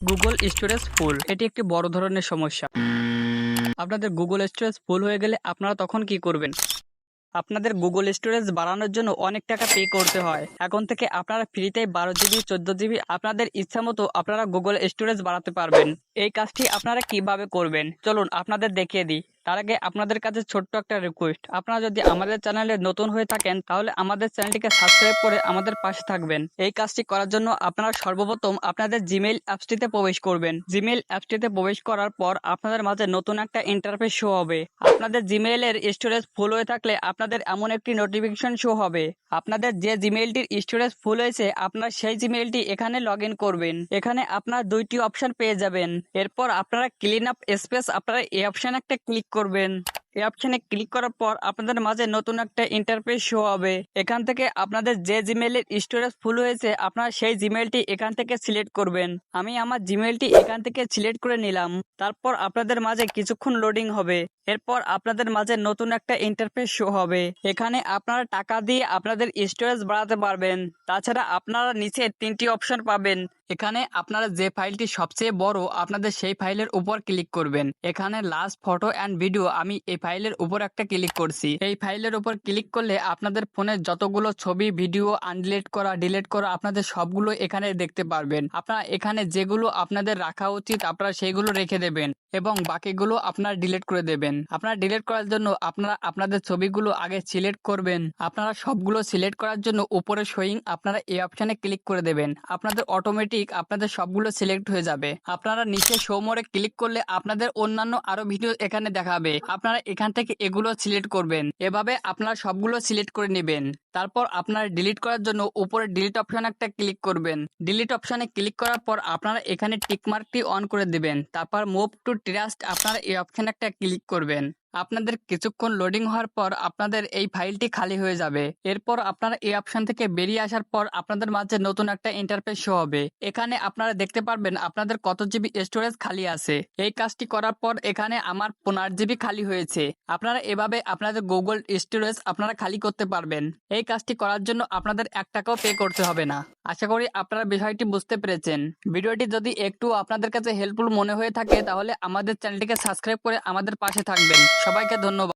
Google storage full এটি একটি বড় ধরনের সমস্যা। আপনাদের গুগল স্টোরেজ ফুল হয়ে গেলে আপনারা তখন কি করবেন? আপনাদের গুগল স্টোরেজ বাড়ানোর জন্য অনেক টাকা পে করতে হয়। এখন থেকে আপনারা ফ্রিতে 12 জিবি 14 জিবি আপনাদের ইচ্ছা মতো আপনারা গুগল স্টোরেজ বাড়াতে পারবেন। এই কাজটি আপনারা কিভাবে করবেন চলুন আপনাদের দেখিয়ে দিই। তার আগে আপনাদের কাছে ছোট্ট একটা রিকোয়েস্ট, আপনারা যদি আমাদের চ্যানেলে নতুন হয়ে থাকেন তাহলে আমাদের চ্যানেলটিকে সাবস্ক্রাইব করে আমাদের পাশে থাকবেন। এই কাজটি করার জন্য আপনারা সর্বপ্রথম আপনাদের জিমেইল অ্যাপসটিতে প্রবেশ করবেন। জিমেইল অ্যাপসটিতে প্রবেশ করার পর আপনাদের মাঝে নতুন একটা ইন্টারফেস শো হবে। আপনাদের জিমেইলের স্টোরেজ ফুল হয়ে থাকলে আপনাদের এমন একটি নোটিফিকেশন শো হবে। আপনাদের যে জিমেইলটির স্টোরেজ ফুল হয়েছে আপনার সেই জিমেইলটি এখানে লগ ইন করবেন। এখানে আপনার দুইটি অপশন পেয়ে যাবেন। এরপর আপনারা ক্লিন আপ স্পেস আপনারা এই অপশানে একটা ক্লিক করবেন। এই অপশানে ক্লিক করার পর আপনাদের মাঝে নতুন একটা ইন্টারফেস শো হবে। এখান থেকে আপনাদের যে জিমেইলের স্টোরেজ ফুল হয়েছে আপনারা সেই জিমেইলটি এখান থেকে সিলেক্ট করবেন। আমি আমার জিমেইলটি এখান থেকে সিলেক্ট করে নিলাম। তারপর আপনাদের মাঝে কিছুক্ষণ লোডিং হবে। এরপর আপনাদের মাঝে নতুন একটা ইন্টারফেস শো হবে। এখানে আপনারা টাকা দিয়ে আপনাদের স্টোরেজ বাড়াতে পারবেন। তাছাড়া আপনারা নিচে 3টি অপশন পাবেন। এখানে আপনারা যে ফাইলটি সবচেয়ে বড় আপনাদের সেই ফাইলের উপর ক্লিক করবেন। এখানে লাস্ট ফটো অ্যান্ড ভিডিও, আমি এই ফাইলের উপর একটা ক্লিক করছি। এই ফাইলের উপর ক্লিক করলে আপনাদের ফোনের যতগুলো ছবি ভিডিও আনডিলিট করা ডিলিট করা আপনাদের সবগুলো এখানে দেখতে পারবেন। আপনারা এখানে যেগুলো আপনাদের রাখা উচিত আপনারা সেইগুলো রেখে দেবেন এবং বাকিগুলো আপনারা ডিলিট করে দেবেন। আপনারা ডিলিট করার জন্য আপনারা আপনাদের ছবিগুলো আগে সিলেক্ট করবেন। আপনারা সবগুলো সিলেক্ট করার জন্য উপরে শোয়িং আপনারা এই অপশানে ক্লিক করে দেবেন। আপনাদের অটোমেটিক আপনাদের সবগুলো সিলেক্ট হয়ে যাবে। আপনারা নিচে শো মোরে ক্লিক করলে আপনাদের অন্যান্য আরো ভিডিও এখানে দেখাবে। আপনারা এখান থেকে এগুলো সিলেক্ট করবেন। এভাবে আপনারা সবগুলো সিলেক্ট করে নেবেন। তারপর আপনারা ডিলিট করার জন্য উপরে ডিলিট অপশন একটা ক্লিক করবেন। ডিলিট অপশনে ক্লিক করার পর আপনারা এখানে টিকমার্কটি অন করে দিবেন। তারপর মুভ টু ট্রাস্ট আপনারা এই অপশন একটা ক্লিক করবেন। আপনাদের কিছুক্ষণ লোডিং হওয়ার পর আপনাদের এই ফাইলটি খালি হয়ে যাবে। এরপর আপনারা এই অপশন থেকে বেরিয়ে আসার পর আপনাদের মাঝে নতুন একটা ইন্টারফেস শো হবে। এখানে আপনারা দেখতে পারবেন আপনাদের কত জিবি স্টোরেজ খালি আছে। এই কাজটি করার পর এখানে আমার 15 জিবি খালি হয়েছে। আপনারা এভাবে আপনাদের গুগল স্টোরেজ আপনারা খালি করতে পারবেন। এই কাজটি করার জন্য আপনাদের 1 টাকাও পে করতে হবে না। আশা করি আপনারা বিষয়টি বুঝতে পেরেছেন। ভিডিওটি যদি একটু আপনাদের কাছে হেল্পফুল মনে হয়ে থাকে তাহলে আমাদের চ্যানেলটিকে সাবস্ক্রাইব করে আমাদের পাশে থাকবেন। সবাইকে ধন্যবাদ।